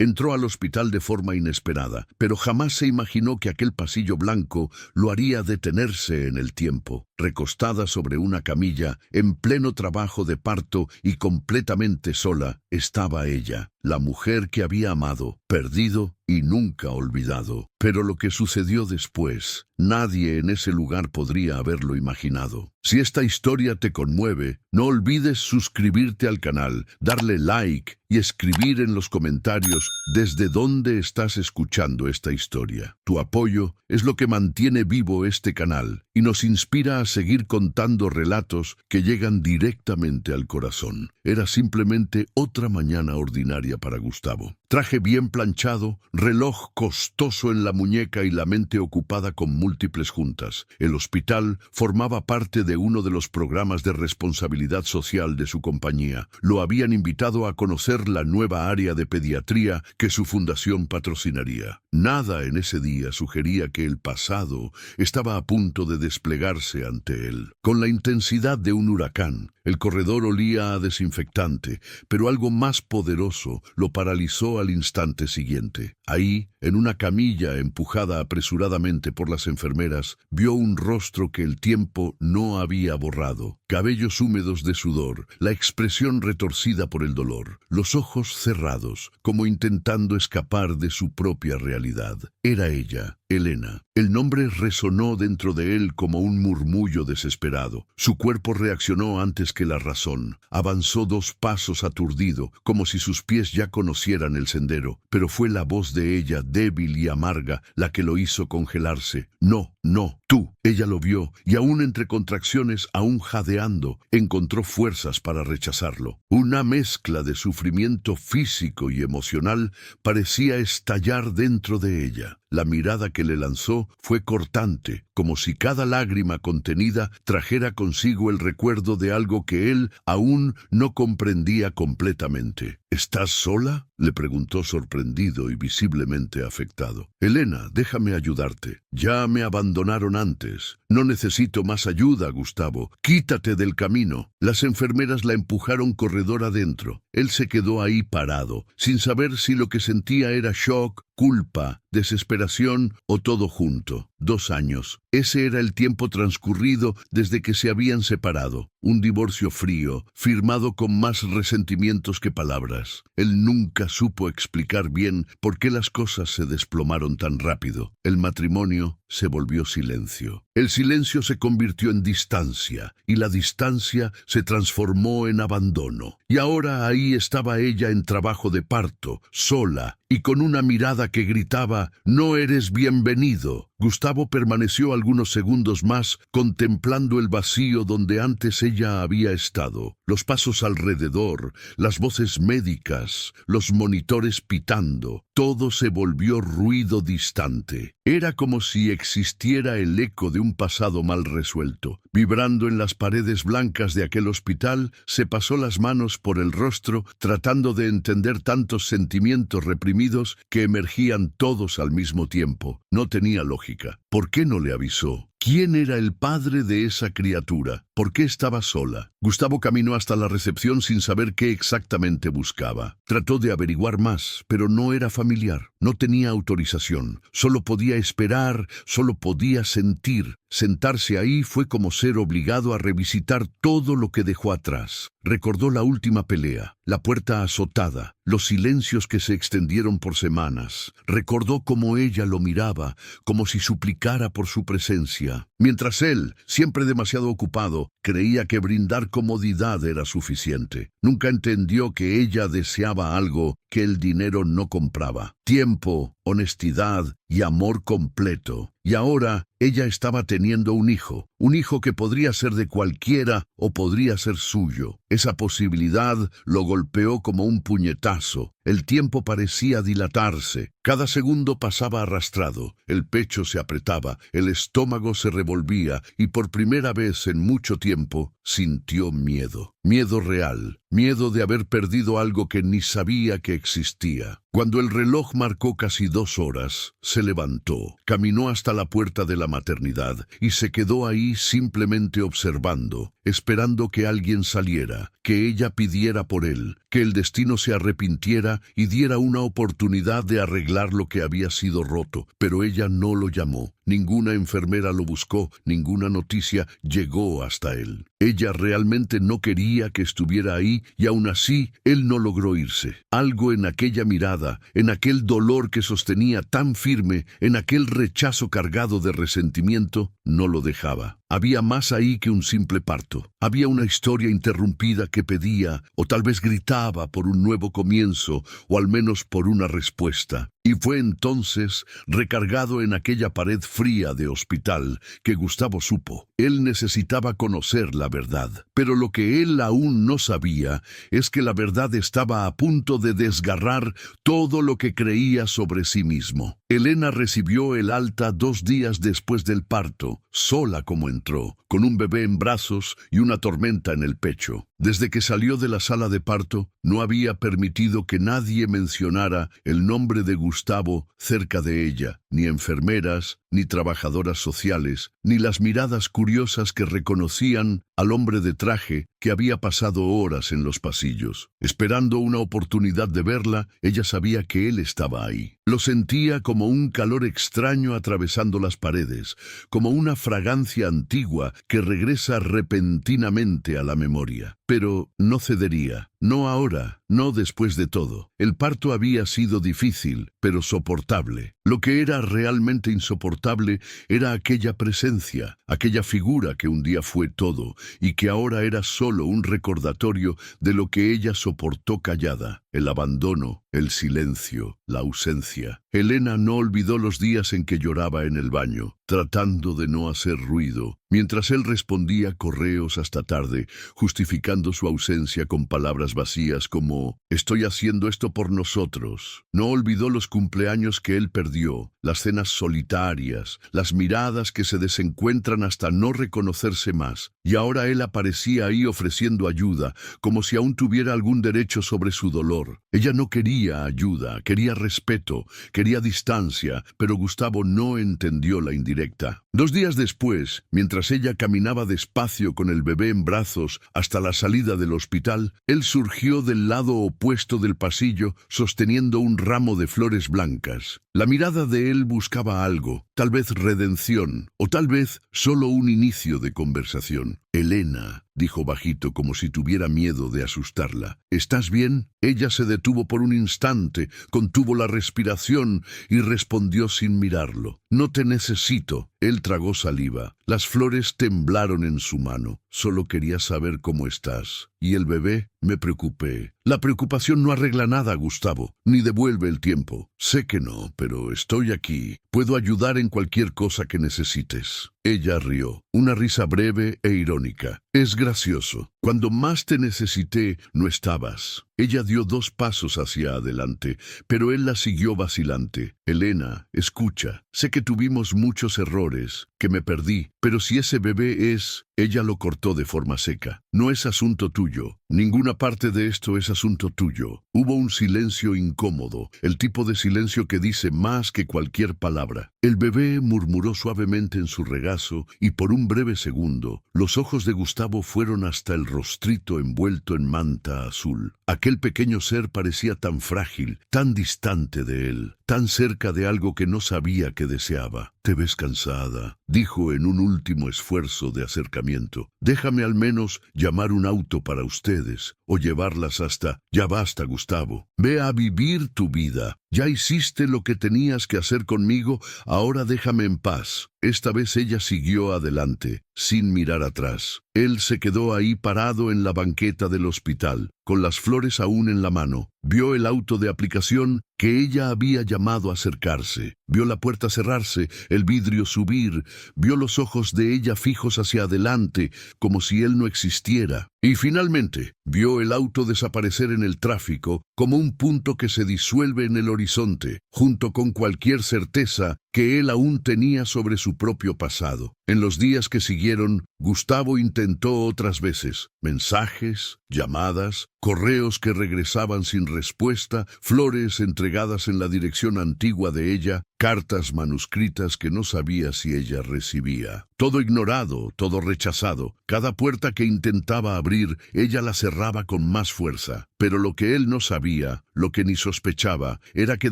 Entró al hospital de forma inesperada, pero jamás se imaginó que aquel pasillo blanco lo haría detenerse en el tiempo. Recostada sobre una camilla, en pleno trabajo de parto y completamente sola, estaba ella, la mujer que había amado, perdido y nunca olvidado. Pero lo que sucedió después, nadie en ese lugar podría haberlo imaginado. Si esta historia te conmueve, no olvides suscribirte al canal, darle like y escribir en los comentarios desde dónde estás escuchando esta historia. Tu apoyo es lo que mantiene vivo este canal y nos inspira a seguir contando relatos que llegan directamente al corazón. Era simplemente otra mañana ordinaria para Gustavo. Traje bien planchado, reloj costoso en la muñeca y la mente ocupada con múltiples juntas. El hospital formaba parte de uno de los programas de responsabilidad social de su compañía. Lo habían invitado a conocer la nueva área de pediatría que su fundación patrocinaría. Nada en ese día sugería que el pasado estaba a punto de desplegarse ante él. Con la intensidad de un huracán, el corredor olía a desinfectante, pero algo más poderoso lo paralizó al instante siguiente. Ahí, en una camilla empujada apresuradamente por las enfermeras, vio un rostro que el tiempo no había borrado. Cabellos húmedos de sudor, la expresión retorcida por el dolor, los ojos cerrados, como intentando escapar de su propia realidad. Era ella, Elena. El nombre resonó dentro de él como un murmullo desesperado. Su cuerpo reaccionó antes que la razón. Avanzó 2 pasos aturdido, como si sus pies ya conocieran el sendero, pero fue la voz de ella, débil y amarga, la que lo hizo congelarse. No, no, tú. Ella lo vio, y aún entre contracciones, aún jadeando, encontró fuerzas para rechazarlo. Una mezcla de sufrimiento físico y emocional parecía estallar dentro de ella. La mirada que le lanzó fue cortante, como si cada lágrima contenida trajera consigo el recuerdo de algo que él aún no comprendía completamente. ¿Estás sola?, le preguntó sorprendido y visiblemente afectado. Elena, déjame ayudarte. Ya me abandonaron antes. No necesito más ayuda, Gustavo. Quítate del camino. Las enfermeras la empujaron corredor adentro. Él se quedó ahí parado, sin saber si lo que sentía era shock, culpa, desesperación o todo junto. 2 años. Ese era el tiempo transcurrido desde que se habían separado. Un divorcio frío, firmado con más resentimientos que palabras. Él nunca supo explicar bien por qué las cosas se desplomaron tan rápido. El matrimonio se volvió silencio. El silencio se convirtió en distancia, y la distancia se transformó en abandono. Y ahora ahí estaba ella en trabajo de parto, sola, y con una mirada que gritaba: «No eres bienvenido». Gustavo permaneció algunos segundos más contemplando el vacío donde antes ella había estado. Los pasos alrededor, las voces médicas, los monitores pitando, todo se volvió ruido distante. Era como si existiera el eco de un pasado mal resuelto. Vibrando en las paredes blancas de aquel hospital, se pasó las manos por el rostro tratando de entender tantos sentimientos reprimidos que emergían todos al mismo tiempo. No tenía lógica. ¿Por qué no le avisó? ¿Quién era el padre de esa criatura? ¿Por qué estaba sola? Gustavo caminó hasta la recepción sin saber qué exactamente buscaba. Trató de averiguar más, pero no era familiar. No tenía autorización. Solo podía esperar, solo podía sentir. Sentarse ahí fue como ser obligado a revisitar todo lo que dejó atrás. Recordó la última pelea, la puerta azotada, los silencios que se extendieron por semanas. Recordó cómo ella lo miraba, como si suplicara por su presencia. Mientras él, siempre demasiado ocupado, creía que brindar comodidad era suficiente. Nunca entendió que ella deseaba algo que el dinero no compraba: tiempo, honestidad y amor completo. Y ahora ella estaba teniendo un hijo que podría ser de cualquiera o podría ser suyo. Esa posibilidad lo golpeó como un puñetazo. El tiempo parecía dilatarse. Cada segundo pasaba arrastrado. El pecho se apretaba, el estómago se revolvía y por primera vez en mucho tiempo sintió miedo. Miedo real, miedo de haber perdido algo que ni sabía que existía. Cuando el reloj marcó casi 2 horas, se levantó, caminó hasta la puerta de la maternidad y se quedó ahí simplemente observando, esperando que alguien saliera, que ella pidiera por él, que el destino se arrepintiera y diera una oportunidad de arreglar lo que había sido roto. Pero ella no lo llamó. Ninguna enfermera lo buscó, ninguna noticia llegó hasta él. Ella realmente no quería que estuviera ahí y aún así él no logró irse. Algo en aquella mirada, en aquel dolor que sostenía tan firme, en aquel rechazo cargado de resentimiento, no lo dejaba. Había más ahí que un simple parto. Había una historia interrumpida que pedía, o tal vez gritaba por un nuevo comienzo, o al menos por una respuesta. Y fue entonces, recargado en aquella pared fría de hospital, que Gustavo supo. Él necesitaba conocer la verdad. Pero lo que él aún no sabía es que la verdad estaba a punto de desgarrar todo lo que creía sobre sí mismo. Elena recibió el alta 2 días después del parto, sola como entró, con un bebé en brazos y una tormenta en el pecho. Desde que salió de la sala de parto, no había permitido que nadie mencionara el nombre de Gustavo cerca de ella, ni enfermeras, ni trabajadoras sociales, ni las miradas curiosas que reconocían al hombre de traje que había pasado horas en los pasillos. Esperando una oportunidad de verla, ella sabía que él estaba ahí. Lo sentía como un calor extraño atravesando las paredes, como una fragancia antigua que regresa repentinamente a la memoria. Pero no cedería. No ahora, no después de todo. El parto había sido difícil, pero soportable. Lo que era realmente insoportable era aquella presencia, aquella figura que un día fue todo y que ahora era solo un recordatorio de lo que ella soportó callada: el abandono, el silencio, la ausencia. Elena no olvidó los días en que lloraba en el baño, tratando de no hacer ruido, mientras él respondía correos hasta tarde, justificando su ausencia con palabras vacías como «estoy haciendo esto por nosotros». No olvidó los cumpleaños que él perdió, las cenas solitarias, las miradas que se desencuentran hasta no reconocerse más. Y ahora él aparecía ahí ofreciendo ayuda, como si aún tuviera algún derecho sobre su dolor. Ella no quería ayuda, quería respeto, quería distancia, pero Gustavo no entendió la indirecta. 2 días después, mientras ella caminaba despacio con el bebé en brazos hasta la salida del hospital, él surgió del lado opuesto del pasillo sosteniendo un ramo de flores blancas. La mirada de él buscaba algo, tal vez redención, o tal vez solo un inicio de conversación. «Elena», dijo bajito como si tuviera miedo de asustarla. «¿Estás bien?» Ella se detuvo por un instante, contuvo la respiración y respondió sin mirarlo. «No te necesito». Él tragó saliva. Las flores temblaron en su mano. «Solo quería saber cómo estás». «¿Y el bebé?» Me preocupé. «La preocupación no arregla nada, Gustavo, ni devuelve el tiempo». «Sé que no, pero estoy aquí. Puedo ayudar en cualquier cosa que necesites». Ella rió, una risa breve e irónica. «Es gracioso. Cuando más te necesité, no estabas». Ella dio 2 pasos hacia adelante, pero él la siguió vacilante. «Elena, escucha. Sé que tuvimos muchos errores, que me perdí, pero si ese bebé es...» Ella lo cortó de forma seca. «No es asunto tuyo. Ninguna parte de esto es asunto tuyo». Hubo un silencio incómodo, el tipo de silencio que dice más que cualquier palabra. El bebé murmuró suavemente en su regazo y por un breve segundo, los ojos de Gustavo fueron hasta el rostrito envuelto en manta azul. Aquel pequeño ser parecía tan frágil, tan distante de él, tan cerca de algo que no sabía que deseaba. «Te ves cansada», dijo en un último esfuerzo de acercamiento. «Déjame al menos llamar un auto para ustedes, o llevarlas hasta...» «Ya basta, Gustavo. Ve a vivir tu vida. Ya hiciste lo que tenías que hacer conmigo, ahora déjame en paz». Esta vez ella siguió adelante, sin mirar atrás. Él se quedó ahí parado en la banqueta del hospital, con las flores aún en la mano. Vio el auto de aplicación que ella había llamado a acercarse. Vio la puerta cerrarse, el vidrio subir. Vio los ojos de ella fijos hacia adelante, como si él no existiera. Y finalmente, vio el auto desaparecer en el tráfico como un punto que se disuelve en el horizonte, junto con cualquier certeza que él aún tenía sobre su propio pasado. En los días que siguieron, Gustavo intentó otras veces. Mensajes, llamadas, correos que regresaban sin respuesta, flores entregadas en la dirección antigua de ella, cartas manuscritas que no sabía si ella recibía. Todo ignorado, todo rechazado. Cada puerta que intentaba abrir, ella la cerraba con más fuerza. Pero lo que él no sabía, lo que ni sospechaba, era que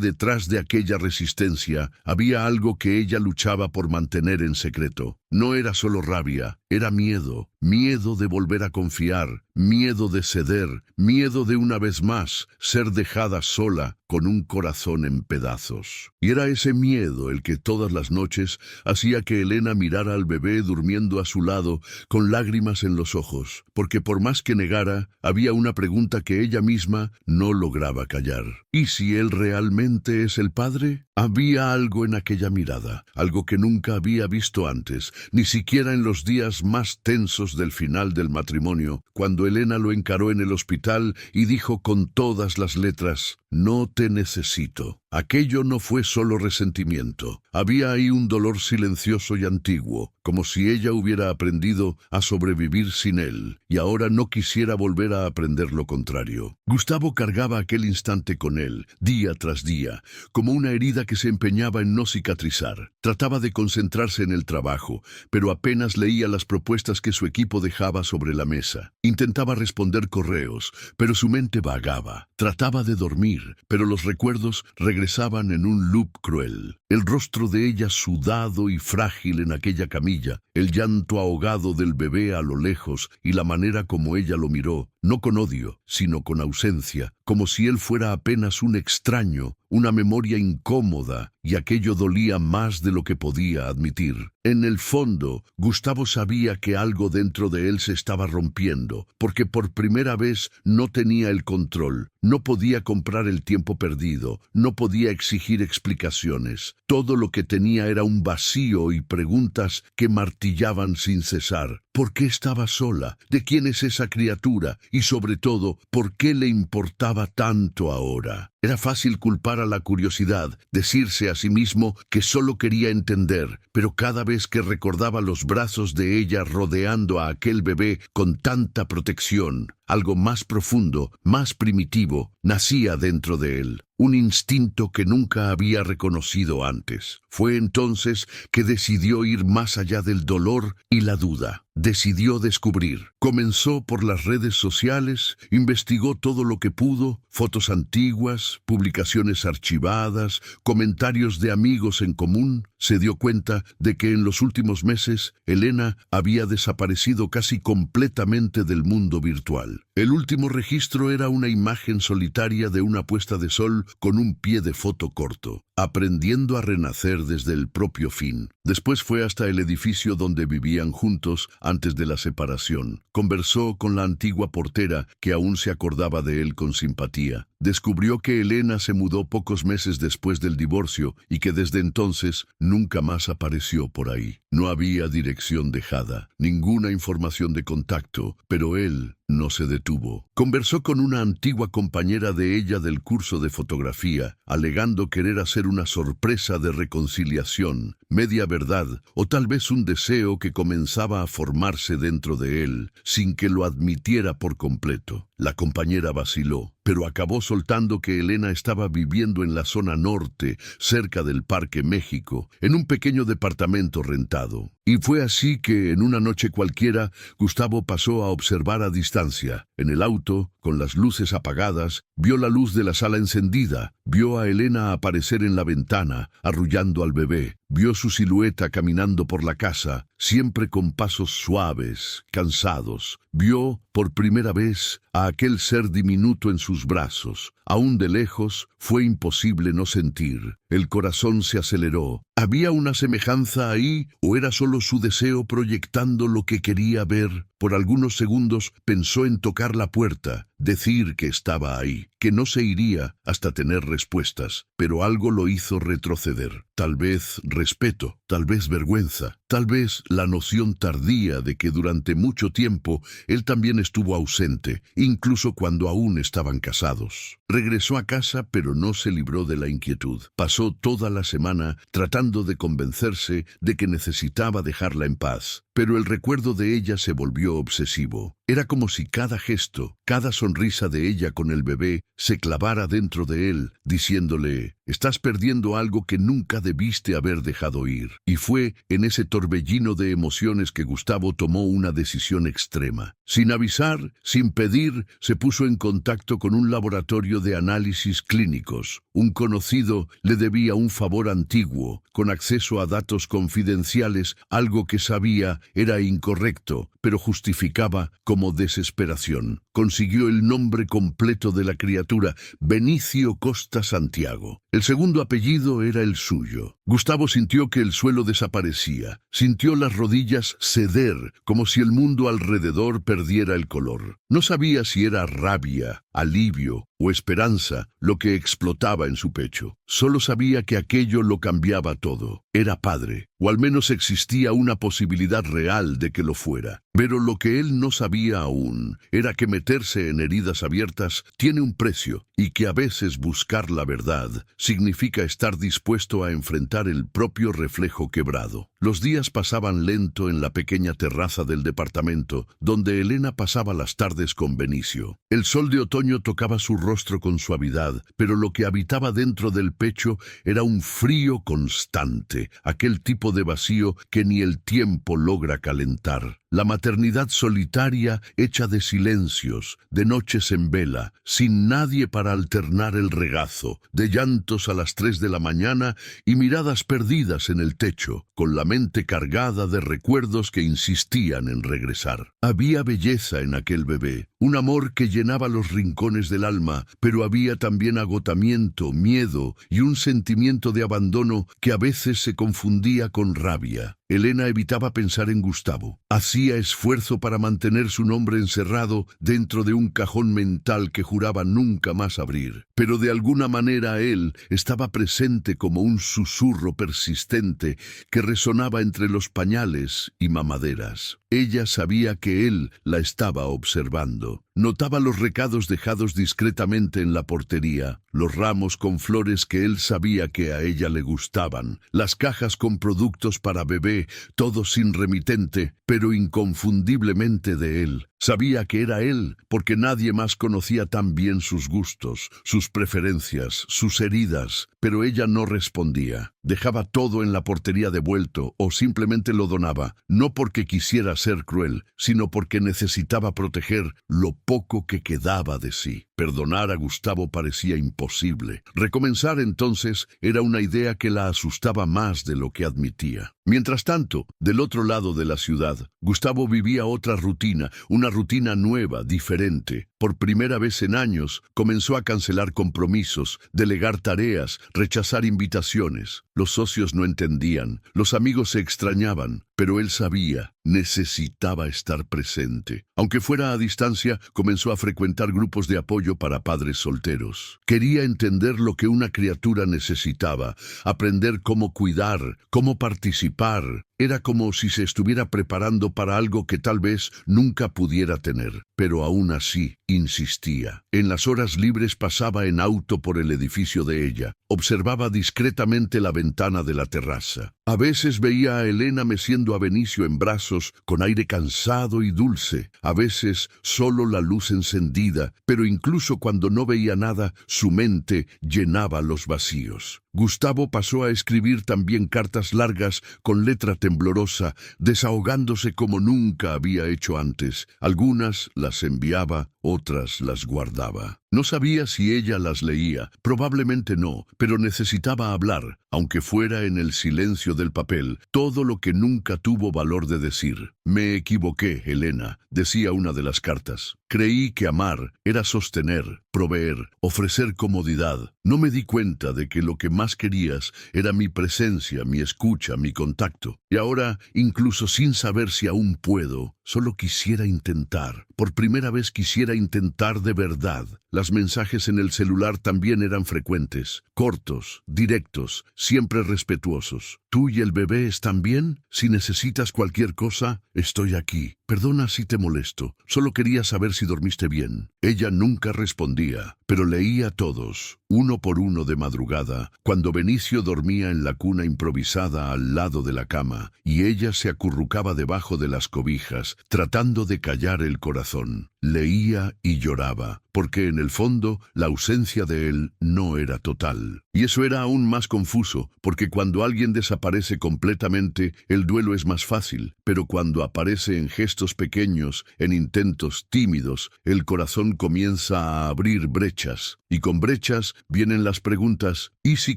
detrás de aquella resistencia había algo que ella luchaba por mantener en secreto. No era solo rabia, era miedo. Miedo de volver a confiar, miedo de ceder, miedo de una vez más ser dejada sola con un corazón en pedazos. Y era ese miedo el que todas las noches hacía que Elena mirara al bebé durmiendo a su lado con lágrimas en los ojos, porque por más que negara, había una pregunta que ella misma no lograba callar. ¿Y si él realmente es el padre? Había algo en aquella mirada, algo que nunca había visto antes, ni siquiera en los días más tensos del final del matrimonio, cuando Elena lo encaró en el hospital y dijo con todas las letras: «No te necesito». Aquello no fue solo resentimiento. Había ahí un dolor silencioso y antiguo, como si ella hubiera aprendido a sobrevivir sin él, y ahora no quisiera volver a aprender lo contrario. Gustavo cargaba aquel instante con él, día tras día, como una herida que se empeñaba en no cicatrizar. Trataba de concentrarse en el trabajo, pero apenas leía las propuestas que su equipo dejaba sobre la mesa. Intentaba responder correos, pero su mente vagaba. Trataba de dormir, pero los recuerdos regresaban en un loop cruel. El rostro de ella sudado y frágil en aquella camilla, el llanto ahogado del bebé a lo lejos y la manera como ella lo miró, no con odio, sino con ausencia, como si él fuera apenas un extraño, una memoria incómoda, y aquello dolía más de lo que podía admitir. En el fondo, Gustavo sabía que algo dentro de él se estaba rompiendo, porque por primera vez no tenía el control, no podía comprar el tiempo perdido, no podía exigir explicaciones. Todo lo que tenía era un vacío y preguntas que martillaban sin cesar. ¿Por qué estaba sola? ¿De quién es esa criatura? Y sobre todo, ¿por qué le importaba tanto ahora? Era fácil culpar a la curiosidad, decirse a sí mismo que solo quería entender, pero cada vez que recordaba los brazos de ella rodeando a aquel bebé con tanta protección, algo más profundo, más primitivo, nacía dentro de él. Un instinto que nunca había reconocido antes. Fue entonces que decidió ir más allá del dolor y la duda. Decidió descubrir. Comenzó por las redes sociales, investigó todo lo que pudo, fotos antiguas, publicaciones archivadas, comentarios de amigos en común. Se dio cuenta de que en los últimos meses Elena había desaparecido casi completamente del mundo virtual. El último registro era una imagen solitaria de una puesta de sol con un pie de foto corto, aprendiendo a renacer desde el propio fin. Después fue hasta el edificio donde vivían juntos antes de la separación. Conversó con la antigua portera, que aún se acordaba de él con simpatía. Descubrió que Elena se mudó pocos meses después del divorcio y que desde entonces nunca más apareció por ahí. No había dirección dejada, ninguna información de contacto, pero él no se detuvo. Conversó con una antigua compañera de ella del curso de fotografía, alegando querer hacer una sorpresa de reconciliación, media verdad, o tal vez un deseo que comenzaba a formarse dentro de él, sin que lo admitiera por completo. La compañera vaciló, pero acabó soltando que Elena estaba viviendo en la zona norte, cerca del Parque México, en un pequeño departamento rentado. Y fue así que, en una noche cualquiera, Gustavo pasó a observar a distancia. En el auto, con las luces apagadas, vio la luz de la sala encendida, vio a Elena aparecer en la ventana, arrullando al bebé, vio su silueta caminando por la casa, siempre con pasos suaves, cansados. Vio, por primera vez, a aquel ser diminuto en sus brazos. Aún de lejos, fue imposible no sentir. El corazón se aceleró. ¿Había una semejanza ahí o era solo su deseo proyectando lo que quería ver? Por algunos segundos pensó en tocar la puerta, decir que estaba ahí, que no se iría hasta tener respuestas, pero algo lo hizo retroceder. Tal vez respeto, tal vez vergüenza. Tal vez la noción tardía de que durante mucho tiempo él también estuvo ausente, incluso cuando aún estaban casados. Regresó a casa, pero no se libró de la inquietud. Pasó toda la semana tratando de convencerse de que necesitaba dejarla en paz. Pero el recuerdo de ella se volvió obsesivo. Era como si cada gesto, cada sonrisa de ella con el bebé se clavara dentro de él, diciéndole: estás perdiendo algo que nunca debiste haber dejado ir. Y fue en ese torbellino de emociones que Gustavo tomó una decisión extrema. Sin avisar, sin pedir, se puso en contacto con un laboratorio de análisis clínicos. Un conocido le debía un favor antiguo, con acceso a datos confidenciales, algo que sabía era incorrecto, pero justificaba como desesperación. Consiguió el nombre completo de la criatura: Benicio Costa Santiago. El segundo apellido era el suyo. Gustavo sintió que el suelo desaparecía. Sintió las rodillas ceder, como si el mundo alrededor perdiera el color. No sabía si era rabia, alivio o esperanza lo que explotaba en su pecho. Solo sabía que aquello lo cambiaba todo. Era padre, o al menos existía una posibilidad real de que lo fuera. Pero lo que él no sabía aún era que meterse en heridas abiertas tiene un precio, y que a veces buscar la verdad significa estar dispuesto a enfrentar el propio reflejo quebrado. Los días pasaban lento en la pequeña terraza del departamento, donde Elena pasaba las tardes con Benicio. El sol de otoño tocaba su rostro con suavidad, pero lo que habitaba dentro del pecho era un frío constante, aquel tipo de vacío que ni el tiempo logra calentar. La maternidad solitaria, hecha de silencios, de noches en vela, sin nadie para alternar el regazo, de llantos a las 3 de la mañana y miradas perdidas en el techo, con la mente cargada de recuerdos que insistían en regresar. Había belleza en aquel bebé, un amor que llenaba los rincones del alma, pero había también agotamiento, miedo y un sentimiento de abandono que a veces se confundía con rabia. Elena evitaba pensar en Gustavo. Hacía esfuerzo para mantener su nombre encerrado dentro de un cajón mental que juraba nunca más abrir. Pero de alguna manera él estaba presente como un susurro persistente que resonaba entre los pañales y mamaderas. Ella sabía que él la estaba observando. Notaba los recados dejados discretamente en la portería, los ramos con flores que él sabía que a ella le gustaban, las cajas con productos para bebé, todo sin remitente, pero inconfundiblemente de él. Sabía que era él, porque nadie más conocía tan bien sus gustos, sus preferencias, sus heridas, pero ella no respondía. Dejaba todo en la portería devuelto o simplemente lo donaba, no porque quisiera ser cruel, sino porque necesitaba proteger lo poco que quedaba de sí. Perdonar a Gustavo parecía imposible. Recomenzar entonces era una idea que la asustaba más de lo que admitía. Mientras tanto, del otro lado de la ciudad, Gustavo vivía otra rutina, una rutina nueva, diferente. Por primera vez en años, comenzó a cancelar compromisos, delegar tareas, rechazar invitaciones. Los socios no entendían, los amigos se extrañaban, pero él sabía, necesitaba estar presente. Aunque fuera a distancia, comenzó a frecuentar grupos de apoyo para padres solteros. Quería entender lo que una criatura necesitaba, aprender cómo cuidar, cómo participar. Era como si se estuviera preparando para algo que tal vez nunca pudiera tener, pero aún así insistía. En las horas libres pasaba en auto por el edificio de ella. Observaba discretamente la ventana de la terraza. A veces veía a Elena meciendo a Benicio en brazos con aire cansado y dulce. A veces solo la luz encendida, pero incluso cuando no veía nada, su mente llenaba los vacíos. Gustavo pasó a escribir también cartas largas con letra temblorosa, desahogándose como nunca había hecho antes. Algunas las enviaba, otras las guardaba. No sabía si ella las leía, probablemente no, pero necesitaba hablar, aunque fuera en el silencio del papel, todo lo que nunca tuvo valor de decir. Me equivoqué, Elena, decía una de las cartas. Creí que amar era sostener, proveer, ofrecer comodidad. No me di cuenta de que lo que más querías era mi presencia, mi escucha, mi contacto. Y ahora, incluso sin saber si aún puedo, solo quisiera intentar. Por primera vez quisiera intentar de verdad. Las mensajes en el celular también eran frecuentes, cortos, directos, siempre respetuosos. ¿Tú y el bebé están bien? Si necesitas cualquier cosa, estoy aquí. Perdona si te molesto. Solo quería saber si dormiste bien. Ella nunca respondía, pero leía todos, uno por uno de madrugada, cuando Benicio dormía en la cuna improvisada al lado de la cama, y ella se acurrucaba debajo de las cobijas, tratando de callar el corazón. Leía y lloraba, porque en el fondo la ausencia de él no era total. Y eso era aún más confuso, porque cuando alguien desaparece completamente, el duelo es más fácil, pero cuando aparece en gestos pequeños, en intentos tímidos, el corazón comienza a abrir brechas. Y con brechas vienen las preguntas: ¿y si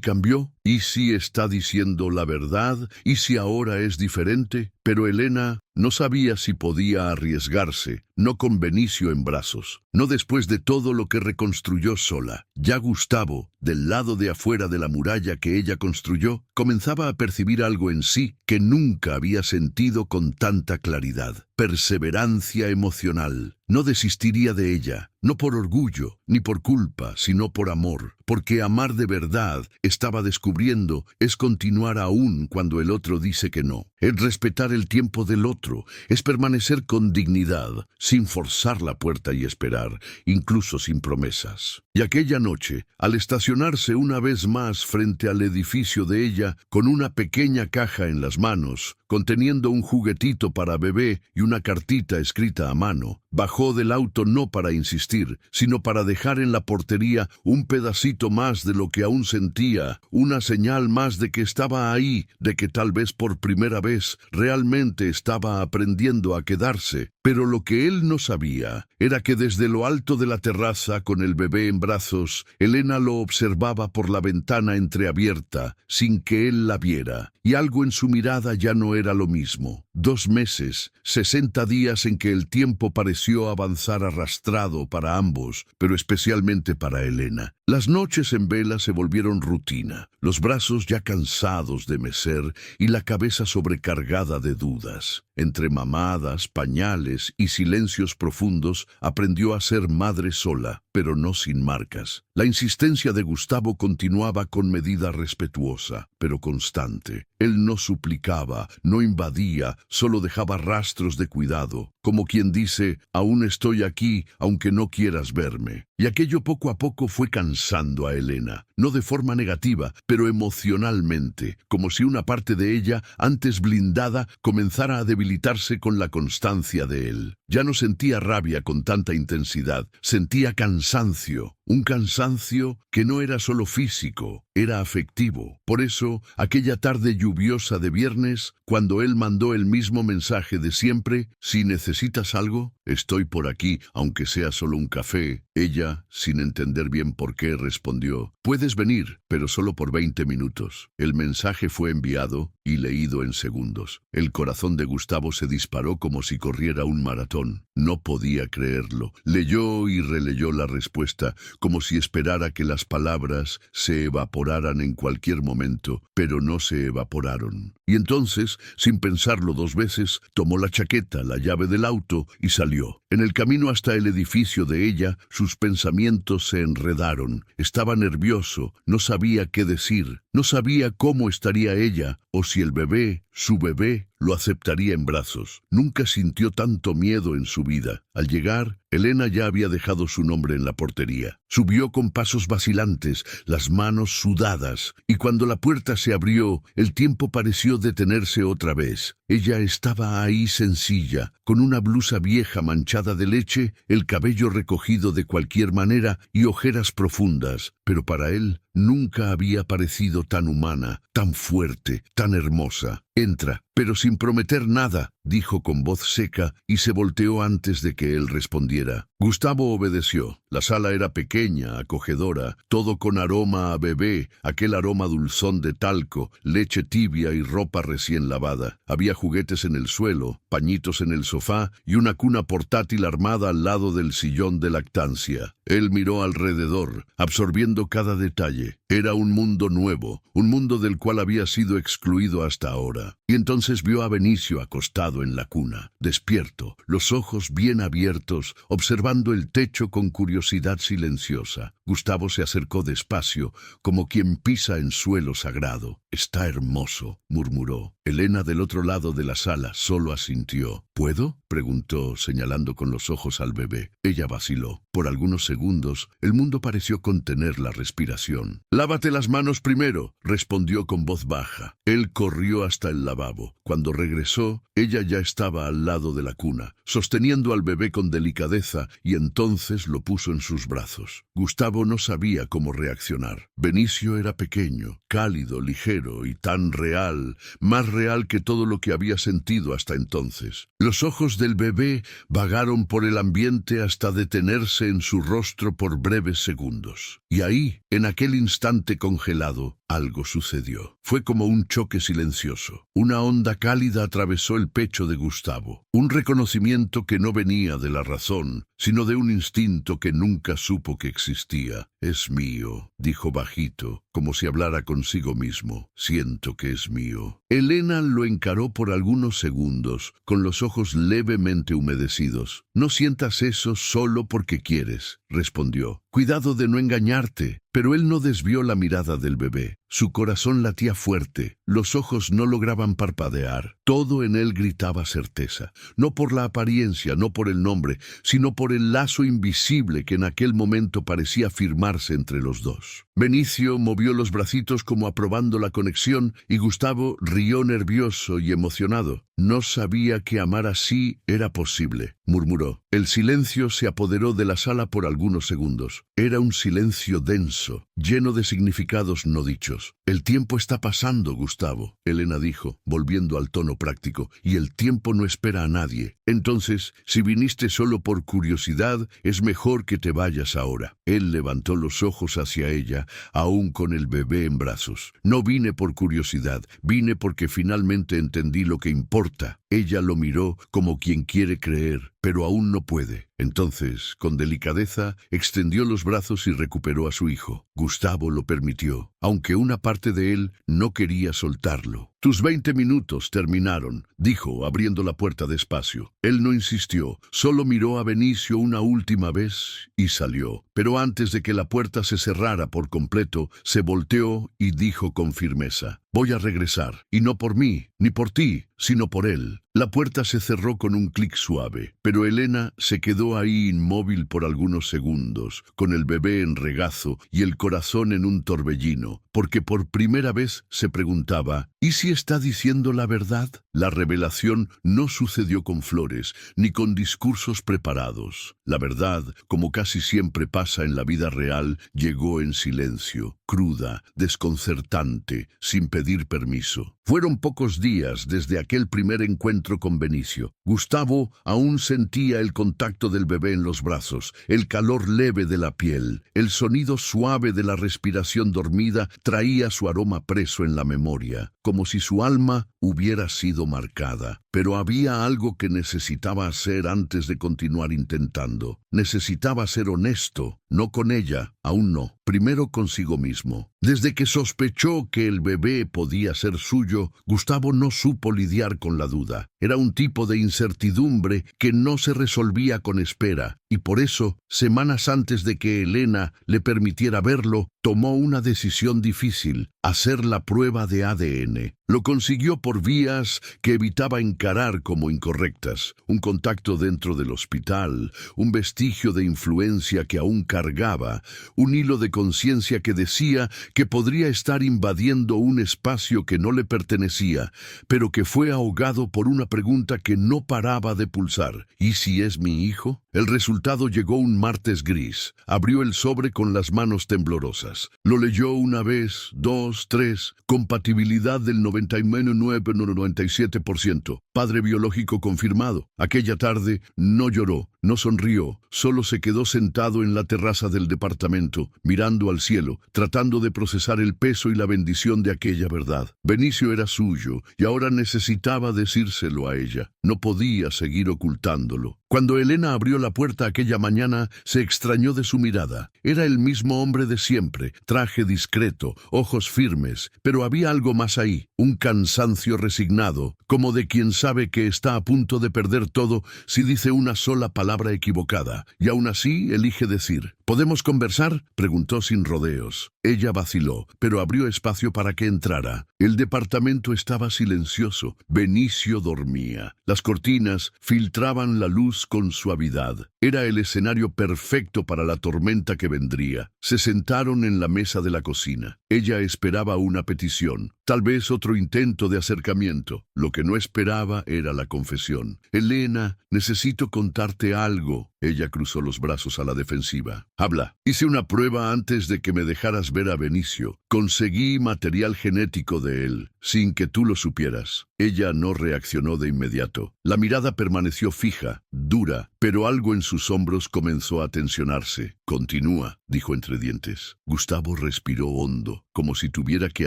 cambió? ¿Y si está diciendo la verdad? ¿Y si ahora es diferente? Pero Elena no sabía si podía arriesgarse, no con Benicio en brazos, no después de todo lo que reconstruyó sola. Ya Gustavo, del lado de afuera de la muralla que ella construyó, comenzaba a percibir algo en sí que nunca había sentido con tanta claridad: perseverancia emocional. No desistiría de ella, no por orgullo, ni por culpa, sino por amor, porque amar de verdad, estaba descubriendo, es continuar aún cuando el otro dice que no. Es respetar el tiempo del otro, es permanecer con dignidad, sin forzar la puerta y esperar, incluso sin promesas. Y aquella noche, al estacionarse una vez más frente al edificio de ella, con una pequeña caja en las manos, conteniendo un juguetito para bebé y una cartita escrita a mano, bajó del auto no para insistir, sino para dejar en la portería un pedacito más de lo que aún sentía, una señal más de que estaba ahí, de que tal vez por primera vez realmente estaba aprendiendo a quedarse. Pero lo que él no sabía era que desde lo alto de la terraza, con el bebé en brazos, Elena lo observaba por la ventana entreabierta, sin que él la viera, y algo en su mirada ya no era lo mismo. 2 meses, 60 días en que el tiempo pareció avanzar arrastrado para ambos, pero especialmente para Elena. Las noches en vela se volvieron rutina, los brazos ya cansados de mecer y la cabeza sobrecargada de dudas. Entre mamadas, pañales y silencios profundos, aprendió a ser madre sola, pero no sin marcas. La insistencia de Gustavo continuaba con medida respetuosa, pero constante. Él no suplicaba, no invadía, solo dejaba rastros de cuidado, como quien dice: aún estoy aquí, aunque no quieras verme. Y aquello poco a poco fue cansando a Elena, no de forma negativa, pero emocionalmente, como si una parte de ella, antes blindada, comenzara a debilitarse con la constancia de él. Ya no sentía rabia con tanta intensidad, sentía cansancio, un cansancio que no era solo físico, era afectivo. Por eso, aquella tarde lluviosa de viernes, cuando él mandó el mismo mensaje de siempre: si necesitas algo, estoy por aquí, aunque sea solo un café, ella, sin entender bien por qué, respondió: puedes venir, pero solo por 20 minutos. El mensaje fue enviado y leído en segundos. El corazón de Gustavo se disparó como si corriera un maratón. No podía creerlo. Leyó y releyó la respuesta, como si esperara que las palabras se evaporaran en cualquier momento, pero no se evaporaron. Y entonces, sin pensarlo 2 veces, tomó la chaqueta, la llave del auto y salió. En el camino hasta el edificio de ella, sus pensamientos se enredaron. Estaba nervioso, no sabía qué decir, no sabía cómo estaría ella, o si el bebé, su bebé, lo aceptaría en brazos. Nunca sintió tanto miedo en su vida. Al llegar, Elena ya había dejado su nombre en la portería. Subió con pasos vacilantes, las manos sudadas, y cuando la puerta se abrió, el tiempo pareció detenerse otra vez. Ella estaba ahí sencilla, con una blusa vieja manchada de leche, el cabello recogido de cualquier manera y ojeras profundas, pero para él nunca había parecido tan humana, tan fuerte, tan hermosa. Entra, pero sin prometer nada, dijo con voz seca, y se volteó antes de que él respondiera. Gustavo obedeció. La sala era pequeña, acogedora, todo con aroma a bebé, aquel aroma dulzón de talco, leche tibia y ropa recién lavada. Había juguetes en el suelo, pañitos en el sofá y una cuna portátil armada al lado del sillón de lactancia. Él miró alrededor, absorbiendo cada detalle. Era un mundo nuevo, un mundo del cual había sido excluido hasta ahora. Y entonces vio a Benicio acostado en la cuna, despierto, los ojos bien abiertos, observando el techo con curiosidad silenciosa. Gustavo se acercó despacio, como quien pisa en suelo sagrado. «Está hermoso», murmuró. Elena, del otro lado de la sala, solo asintió. «¿Puedo?», preguntó, señalando con los ojos al bebé. Ella vaciló. Por algunos segundos, el mundo pareció contener la respiración. «Lávate las manos primero», respondió con voz baja. Él corrió hasta el lavabo. Cuando regresó, ella ya estaba al lado de la cuna, sosteniendo al bebé con delicadeza, y entonces lo puso en sus brazos. Gustavo no sabía cómo reaccionar. Benicio era pequeño, cálido, ligero y tan real, más real que todo lo que había sentido hasta entonces. Los ojos del bebé vagaron por el ambiente hasta detenerse en su rostro por breves segundos. Y ahí, en aquel instante congelado, algo sucedió. Fue como un choque silencioso. Una onda cálida atravesó el pecho de Gustavo. Un reconocimiento que no venía de la razón, sino de un instinto que nunca supo que existía. «Es mío», dijo bajito, como si hablara consigo mismo. «Siento que es mío». Elena lo encaró por algunos segundos, con los ojos levemente humedecidos. «No sientas eso solo porque quieres», respondió. «Cuidado de no engañarte». Pero él no desvió la mirada del bebé. Su corazón latía fuerte, los ojos no lograban parpadear. Todo en él gritaba certeza, no por la apariencia, no por el nombre, sino por el lazo invisible que en aquel momento parecía firmarse entre los dos. Benicio movió los bracitos como aprobando la conexión y Gustavo rió nervioso y emocionado. «No sabía que amar así era posible», murmuró. El silencio se apoderó de la sala por algunos segundos. Era un silencio denso, lleno de significados no dichos. «El tiempo está pasando, Gustavo», Elena dijo, volviendo al tono práctico, «y el tiempo no espera a nadie. Entonces, si viniste solo por curiosidad, es mejor que te vayas ahora». Él levantó los ojos hacia ella, aún con el bebé en brazos. «No vine por curiosidad, vine porque finalmente entendí lo que importa». Ella lo miró como quien quiere creer, pero aún no puede. Entonces, con delicadeza, extendió los brazos y recuperó a su hijo. Gustavo lo permitió, aunque una parte de él no quería soltarlo. «Tus 20 minutos terminaron», dijo, abriendo la puerta despacio. Él no insistió, solo miró a Benicio una última vez y salió. Pero antes de que la puerta se cerrara por completo, se volteó y dijo con firmeza: «Voy a regresar, y no por mí, ni por ti, sino por él». La puerta se cerró con un clic suave, pero Elena se quedó ahí inmóvil por algunos segundos, con el bebé en regazo y el corazón en un torbellino, porque por primera vez se preguntaba: ¿y si está diciendo la verdad? La revelación no sucedió con flores, ni con discursos preparados. La verdad, como casi siempre pasa en la vida real, llegó en silencio, cruda, desconcertante, sin pedir permiso. Fueron pocos días desde aquel primer encuentro con Benicio. Gustavo aún sentía el contacto del bebé en los brazos, el calor leve de la piel, el sonido suave de la respiración dormida traía su aroma preso en la memoria, como si su alma hubiera sido marcada. Pero había algo que necesitaba hacer antes de continuar intentando. Necesitaba ser honesto, no con ella, aún no, primero consigo mismo. Desde que sospechó que el bebé podía ser suyo, Gustavo no supo lidiar con la duda. Era un tipo de incertidumbre que no se resolvía con espera, y por eso, semanas antes de que Elena le permitiera verlo, tomó una decisión difícil: hacer la prueba de ADN. Lo consiguió por vías que evitaba encarar como incorrectas. Un contacto dentro del hospital, un vestigio de influencia que aún cargaba, un hilo de conciencia que decía que podría estar invadiendo un espacio que no le pertenecía, pero que fue ahogado por una pregunta que no paraba de pulsar: ¿y si es mi hijo? El resultado llegó un martes gris. Abrió el sobre con las manos temblorosas. Lo leyó una vez, dos, tres. Compatibilidad del 99,97%. Padre biológico confirmado. Aquella tarde no lloró, no sonrió, solo se quedó sentado en la terraza del departamento, mirando al cielo, tratando de procesar el peso y la bendición de aquella verdad. Benicio era suyo, y ahora necesitaba decírselo a ella. No podía seguir ocultándolo. Cuando Elena abrió la puerta aquella mañana, se extrañó de su mirada. Era el mismo hombre de siempre, traje discreto, ojos firmes, pero había algo más ahí, un cansancio resignado, como de quien sabe que está a punto de perder todo si dice una sola palabra palabra equivocada, y aún así elige decir. ¿Podemos conversar?, preguntó sin rodeos. Ella vaciló, pero abrió espacio para que entrara. El departamento estaba silencioso. Benicio dormía. Las cortinas filtraban la luz con suavidad. Era el escenario perfecto para la tormenta que vendría. Se sentaron en la mesa de la cocina. Ella esperaba una petición, tal vez otro intento de acercamiento. Lo que no esperaba era la confesión. Elena, necesito contarte algo. Ella cruzó los brazos a la defensiva. Habla. Hice una prueba antes de que me dejaras ver a Benicio. Conseguí material genético de él, sin que tú lo supieras. Ella no reaccionó de inmediato. La mirada permaneció fija, dura, pero algo en sus hombros comenzó a tensionarse. Continúa, dijo entre dientes. Gustavo respiró hondo, como si tuviera que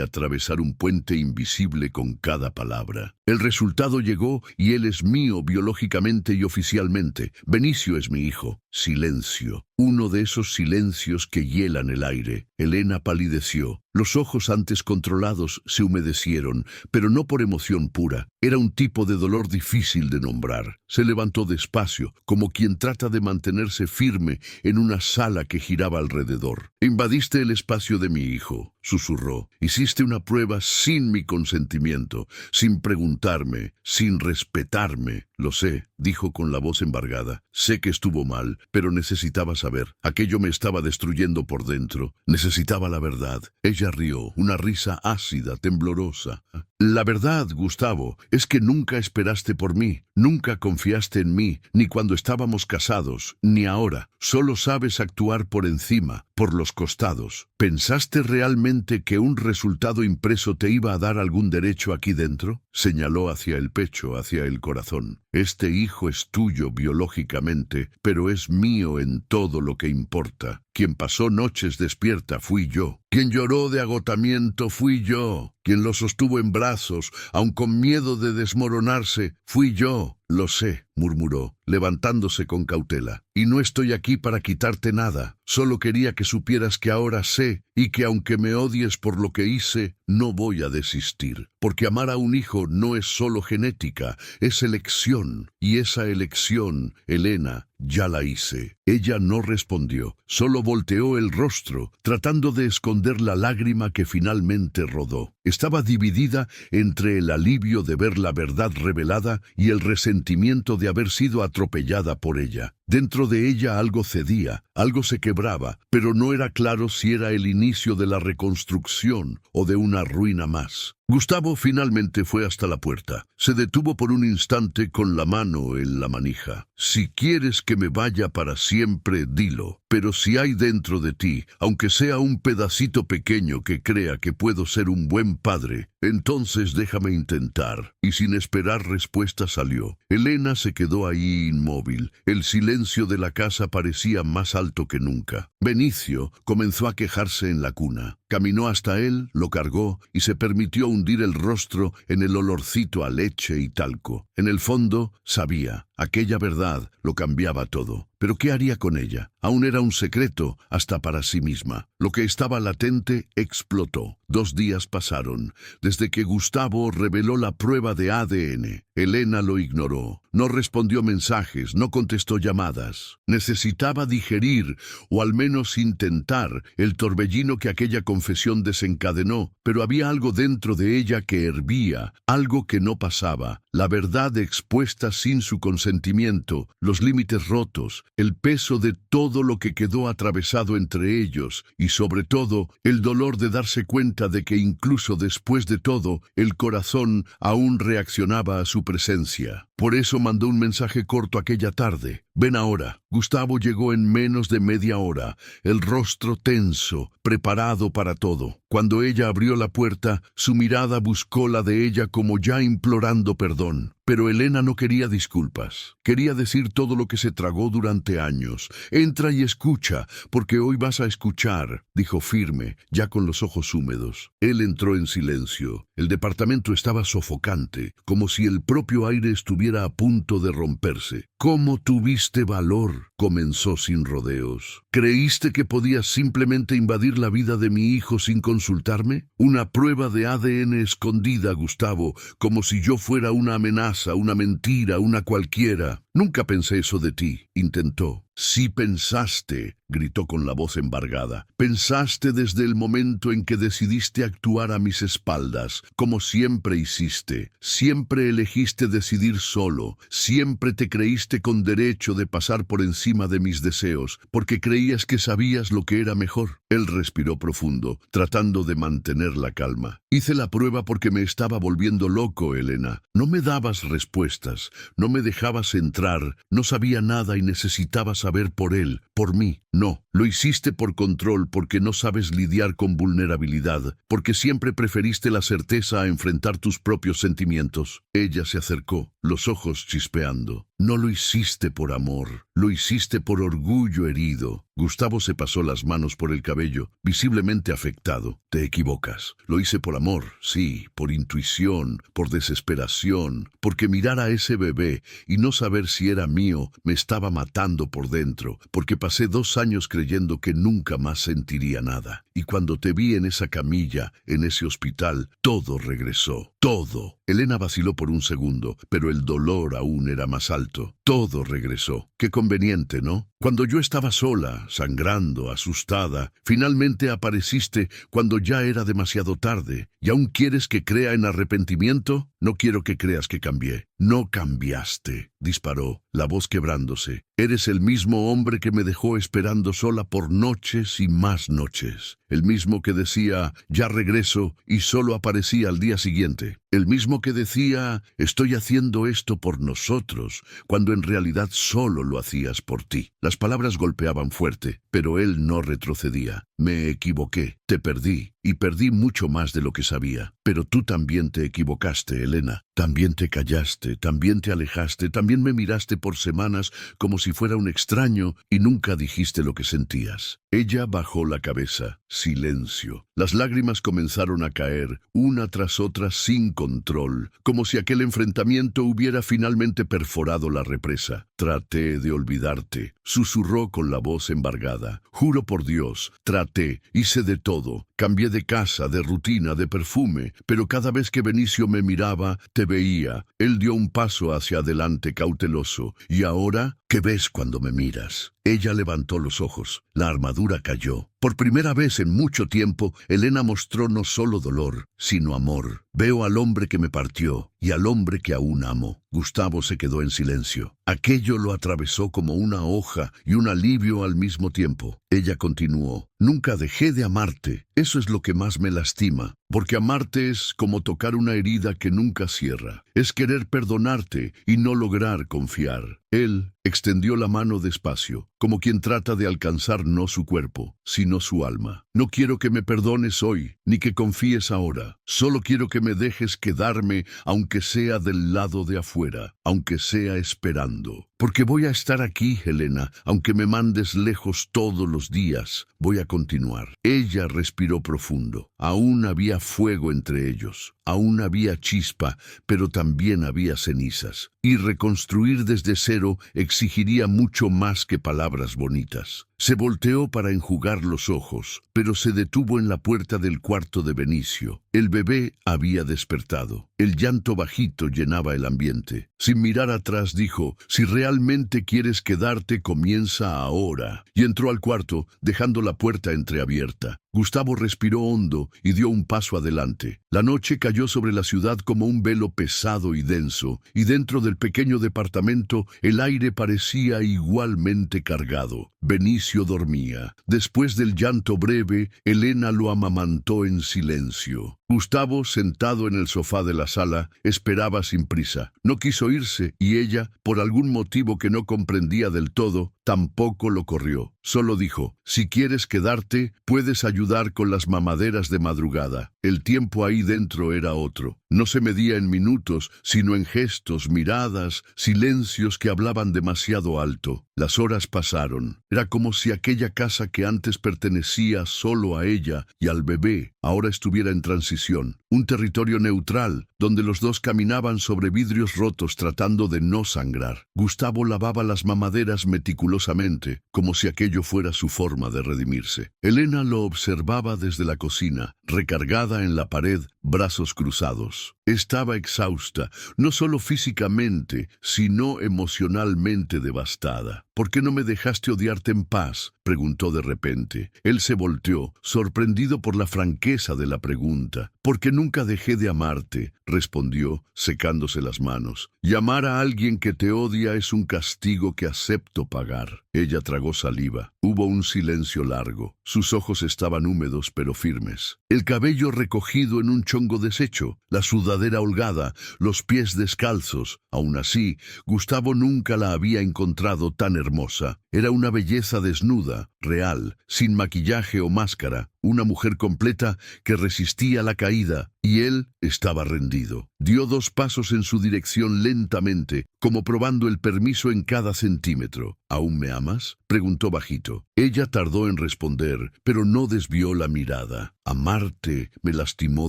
atravesar un puente invisible con cada palabra. El resultado llegó y él es mío biológicamente y oficialmente. Benicio es mi hijo. Silencio. Uno de esos silencios que hielan el aire. Elena palideció. Los ojos antes controlados se humedecieron, pero no por emoción pura. Era un tipo de dolor difícil de nombrar. Se levantó despacio, como quien trata de mantenerse firme en una sala que giraba alrededor. Invadiste el espacio de mi hijo, susurró. Hiciste una prueba sin mi consentimiento, sin preguntarme, sin respetarme. Lo sé, dijo con la voz embargada. Sé que estuvo mal, pero necesitaba saber. Aquello me estaba destruyendo por dentro. Necesitaba la verdad. Ella rió, una risa ácida, temblorosa. La verdad, Gustavo, es que nunca esperaste por mí, nunca confiaste en mí, ni cuando estábamos casados, ni ahora. Solo sabes actuar por encima, por los costados. ¿Pensaste realmente que un resultado impreso te iba a dar algún derecho aquí dentro? Señaló hacia el pecho, hacia el corazón. Este hijo es tuyo biológicamente, pero es mío en todo lo que importa. Quien pasó noches despierta fui yo. Quien lloró de agotamiento fui yo. Quien lo sostuvo en brazos, aun con miedo de desmoronarse, fui yo. Lo sé, murmuró, levantándose con cautela. Y no estoy aquí para quitarte nada. Solo quería que supieras que ahora sé y que aunque me odies por lo que hice, no voy a desistir. Porque amar a un hijo no es solo genética, es elección. Y esa elección, Elena, ya la hice. Ella no respondió, solo volteó el rostro, tratando de esconder la lágrima que finalmente rodó. Estaba dividida entre el alivio de ver la verdad revelada y el resentimiento de haber sido atropellada por ella. Dentro de ella algo cedía, algo se quebraba, pero no era claro si era el inicio de la reconstrucción o de una ruina más. Gustavo finalmente fue hasta la puerta. Se detuvo por un instante con la mano en la manija. Si quieres que me vaya para siempre, dilo. Pero si hay dentro de ti, aunque sea un pedacito pequeño que crea que puedo ser un buen padre, entonces déjame intentar. Y sin esperar respuesta salió. Elena se quedó ahí inmóvil. El silencio de la casa parecía más alto que nunca. Benicio comenzó a quejarse en la cuna. Caminó hasta él, lo cargó y se permitió hundir el rostro en el olorcito a leche y talco. En el fondo, sabía, aquella verdad lo cambiaba todo. ¿Pero qué haría con ella? Aún era un secreto, hasta para sí misma. Lo que estaba latente explotó. 2 días pasaron, desde que Gustavo reveló la prueba de ADN. Elena lo ignoró. No respondió mensajes, no contestó llamadas. Necesitaba digerir, o al menos intentar, el torbellino que aquella confesión desencadenó, pero había algo dentro de ella que hervía, algo que no pasaba. La verdad expuesta sin su consentimiento, los límites rotos, el peso de todo lo que quedó atravesado entre ellos y sobre todo el dolor de darse cuenta de que incluso después de todo el corazón aún reaccionaba a su presencia. Por eso mandó un mensaje corto aquella tarde. Ven ahora. Gustavo llegó en menos de media hora, el rostro tenso, preparado para todo. Cuando ella abrió la puerta, su mirada buscó la de ella como ya implorando perdón. Pero Elena no quería disculpas. Quería decir todo lo que se tragó durante años. Entra y escucha, porque hoy vas a escuchar, dijo firme, ya con los ojos húmedos. Él entró en silencio. El departamento estaba sofocante, como si el propio aire estuviera a punto de romperse. ¿Cómo tuviste valor? Comenzó sin rodeos. ¿Creíste que podías simplemente invadir la vida de mi hijo sin consultarme? Una prueba de ADN escondida, Gustavo, como si yo fuera una amenaza, una mentira, una cualquiera. Nunca pensé eso de ti, intentó. Sí pensaste, gritó con la voz embargada. Pensaste desde el momento en que decidiste actuar a mis espaldas, como siempre hiciste. Siempre elegiste decidir solo. Siempre te creíste con derecho de pasar por encima de mis deseos, porque creías que sabías lo que era mejor. Él respiró profundo, tratando de mantener la calma. Hice la prueba porque me estaba volviendo loco, Elena. No me dabas respuestas, no me dejabas entrar, no sabía nada y necesitaba saber por él, por mí. No, lo hiciste por control, porque no sabes lidiar con vulnerabilidad, porque siempre preferiste la certeza a enfrentar tus propios sentimientos. Ella se acercó, los ojos chispeando. No lo hiciste por amor, lo hiciste por orgullo herido. Gustavo se pasó las manos por el cabello, visiblemente afectado. Te equivocas. Lo hice por amor, sí, por intuición, por desesperación, porque mirar a ese bebé y no saber si era mío me estaba matando por dentro, porque pasé 2 años creyendo que nunca más sentiría nada. Y cuando te vi en esa camilla, en ese hospital, todo regresó. Todo. Elena vaciló por un segundo, pero el dolor aún era más alto. Todo regresó. Qué conveniente, ¿no? Cuando yo estaba sola, sangrando, asustada, finalmente apareciste cuando ya era demasiado tarde. ¿Y aún quieres que crea en arrepentimiento? No quiero que creas que cambié. No cambiaste, disparó, la voz quebrándose. Eres el mismo hombre que me dejó esperando sola por noches y más noches. El mismo que decía, ya regreso, y solo aparecía al día siguiente. El mismo que decía, estoy haciendo esto por nosotros, cuando en realidad solo lo hacías por ti. Las palabras golpeaban fuerte, pero él no retrocedía. Me equivoqué, te perdí, y perdí mucho más de lo que sabía. Pero tú también te equivocaste, Elena. También te callaste, también te alejaste, también me miraste por semanas como si fuera un extraño y nunca dijiste lo que sentías. Ella bajó la cabeza. Silencio. Las lágrimas comenzaron a caer, una tras otra sin control, como si aquel enfrentamiento hubiera finalmente perforado la represa. Traté de olvidarte, susurró con la voz embargada. Juro por Dios, traté, hice de todo. Cambié de casa, de rutina, de perfume, pero cada vez que Benicio me miraba, te veía. Él dio un paso hacia adelante cauteloso. ¿Y ahora? ¿Qué ves cuando me miras? Ella levantó los ojos. La armadura cayó. Por primera vez en mucho tiempo, Elena mostró no solo dolor, sino amor. Veo al hombre que me partió y al hombre que aún amo. Gustavo se quedó en silencio. Aquello lo atravesó como una hoja y un alivio al mismo tiempo. Ella continuó. Nunca dejé de amarte. Eso es lo que más me lastima, porque amarte es como tocar una herida que nunca cierra. Es querer perdonarte y no lograr confiar. Él extendió la mano despacio, como quien trata de alcanzar no su cuerpo, sino su alma. No quiero que me perdones hoy, ni que confíes ahora. Solo quiero que me dejes quedarme, aunque sea del lado de afuera, aunque sea esperando. Porque voy a estar aquí, Helena, aunque me mandes lejos todos los días. Voy a continuar. Ella respiró profundo. Aún había fuego entre ellos. Aún había chispa, pero también había cenizas. Y reconstruir desde cero exigiría mucho más que palabras bonitas. Se volteó para enjugar los ojos, pero se detuvo en la puerta del cuarto de Benicio. El bebé había despertado. El llanto bajito llenaba el ambiente. Sin mirar atrás dijo, si realmente quieres quedarte, comienza ahora. Y entró al cuarto, dejando la puerta entreabierta. Gustavo respiró hondo y dio un paso adelante. La noche cayó sobre la ciudad como un velo pesado y denso, y dentro del pequeño departamento el aire parecía igualmente cargado. Benicio dormía. Después del llanto breve, Elena lo amamantó en silencio. Gustavo, sentado en el sofá de la sala, esperaba sin prisa. No quiso irse y ella, por algún motivo que no comprendía del todo, tampoco lo corrió. Solo dijo, si quieres quedarte, puedes ayudar con las mamaderas de madrugada. El tiempo ahí dentro era otro. No se medía en minutos, sino en gestos, miradas, silencios que hablaban demasiado alto. Las horas pasaron. Era como si aquella casa que antes pertenecía solo a ella y al bebé ahora estuviera en transición. Un territorio neutral, donde los dos caminaban sobre vidrios rotos tratando de no sangrar. Gustavo lavaba las mamaderas meticulosamente, como si aquello fuera su forma de redimirse. Elena lo observaba desde la cocina, recargada en la pared, brazos cruzados. Estaba exhausta, no solo físicamente, sino emocionalmente devastada. «¿Por qué no me dejaste odiarte en paz?», preguntó de repente. Él se volteó, sorprendido por la franqueza de la pregunta. «Porque nunca dejé de amarte», respondió, secándose las manos. «Y amar a alguien que te odia es un castigo que acepto pagar». Ella tragó saliva. Hubo un silencio largo. Sus ojos estaban húmedos pero firmes. El cabello recogido en un chongo deshecho, la sudadera holgada, los pies descalzos. Aún así, Gustavo nunca la había encontrado tan hermosa. Era una belleza desnuda, real, sin maquillaje o máscara, una mujer completa que resistía la caída, y él estaba rendido. Dio 2 pasos en su dirección lentamente, como probando el permiso en cada centímetro. «¿Aún me amas?», preguntó bajito. Ella tardó en responder, pero no desvió la mirada. «Amarte me lastimó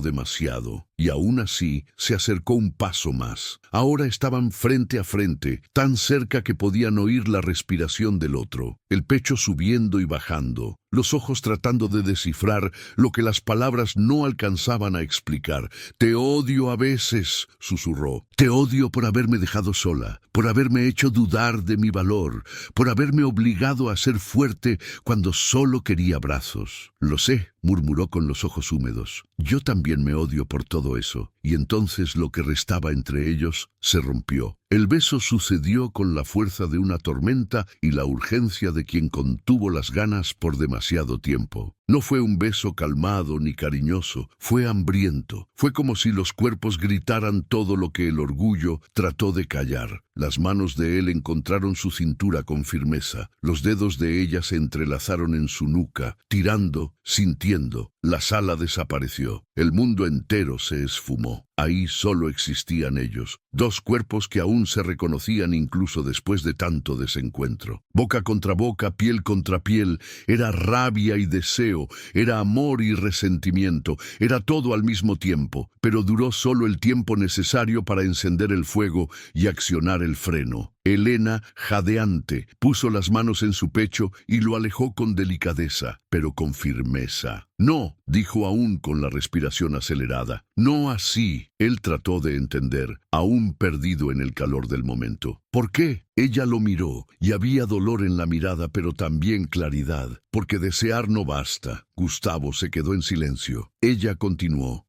demasiado», y aún así se acercó un paso más. Ahora estaban frente a frente, tan cerca que podían oír la respiración del otro, el pecho subiendo y bajando, los ojos tratando de descifrar lo que las palabras no alcanzaban a explicar. «Te odio a veces», susurró. «Te odio por haberme dejado sola, por haberme hecho dudar de mi valor, por haberme obligado a ser fuerte cuando solo quería abrazos». «Lo sé», murmuró con los ojos húmedos. «Yo también me odio por todo eso». Y entonces lo que restaba entre ellos se rompió. El beso sucedió con la fuerza de una tormenta y la urgencia de quien contuvo las ganas por demasiado tiempo. No fue un beso calmado ni cariñoso, fue hambriento. Fue como si los cuerpos gritaran todo lo que el orgullo trató de callar. Las manos de él encontraron su cintura con firmeza. Los dedos de ella se entrelazaron en su nuca, tirando, sintiendo. La sala desapareció. El mundo entero se esfumó. Ahí solo existían ellos, 2 cuerpos que aún se reconocían incluso después de tanto desencuentro. Boca contra boca, piel contra piel, era rabia y deseo, era amor y resentimiento, era todo al mismo tiempo, pero duró solo el tiempo necesario para encender el fuego y accionar el freno. Elena, jadeante, puso las manos en su pecho y lo alejó con delicadeza, pero con firmeza. «No», dijo aún con la respiración acelerada. «No así». Él trató de entender, aún perdido en el calor del momento. «¿Por qué?». Ella lo miró, y había dolor en la mirada, pero también claridad, porque desear no basta. Gustavo se quedó en silencio. Ella continuó.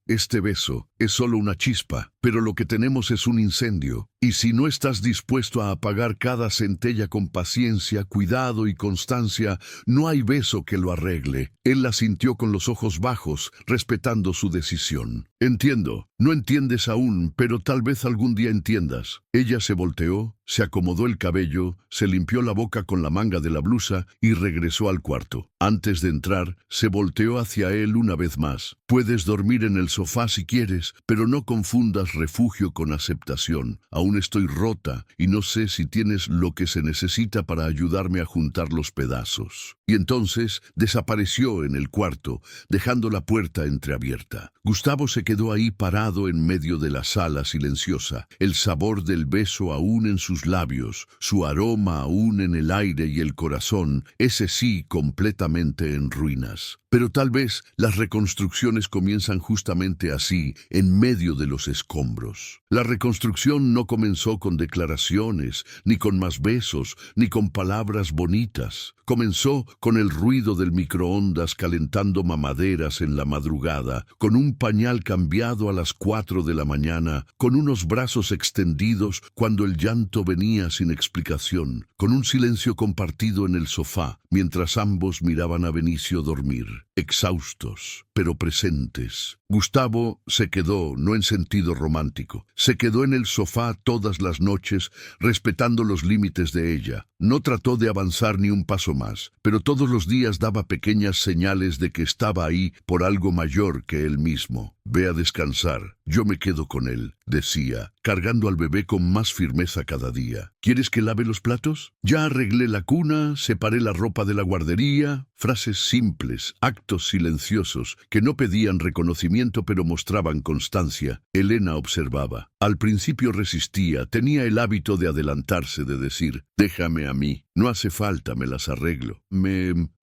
Este beso, es solo una chispa, pero lo que tenemos es un incendio. Y si no estás dispuesto a apagar cada centella con paciencia, cuidado y constancia, no hay beso que lo arregle». Él la sintió con los ojos bajos, respetando su decisión. «Entiendo. No entiendes aún, pero tal vez algún día entiendas». Ella se volteó, se acomodó el cabello, se limpió la boca con la manga de la blusa y regresó al cuarto. Antes de entrar, se volteó hacia él una vez más. «Puedes dormir en el sofá si quieres, pero no confundas refugio con aceptación. Aún estoy rota y no sé si tienes lo que se necesita para ayudarme a juntar los pedazos». Y entonces desapareció en el cuarto, dejando la puerta entreabierta. Gustavo se quedó ahí parado en medio de la sala silenciosa, el sabor del beso aún en sus labios, su aroma aún en el aire y el corazón, ese sí completamente en ruinas. Pero tal vez las reconstrucciones comienzan justamente así, en medio de los escombros. La reconstrucción no comenzó con declaraciones, ni con más besos, ni con palabras bonitas. Comenzó con el ruido del microondas calentando mamaderas en la madrugada, con un pañal cambiado a las 4 de la mañana, con unos brazos extendidos cuando el llanto venía sin explicación, con un silencio compartido en el sofá, mientras ambos miraban a Benicio dormir. exhaustos, pero presentes. Gustavo se quedó, no en sentido romántico, se quedó en el sofá todas las noches, respetando los límites de ella. No trató de avanzar ni un paso más, pero todos los días daba pequeñas señales de que estaba ahí por algo mayor que él mismo. «Ve a descansar, yo me quedo con él», decía, cargando al bebé con más firmeza cada día. «¿Quieres que lave los platos? Ya arreglé la cuna, separé la ropa de la guardería». Frases simples, actos silenciosos, que no pedían reconocimiento pero mostraban constancia. Elena observaba. Al principio resistía, tenía el hábito de adelantarse, de decir, «Déjame a mí, no hace falta, me las arreglo».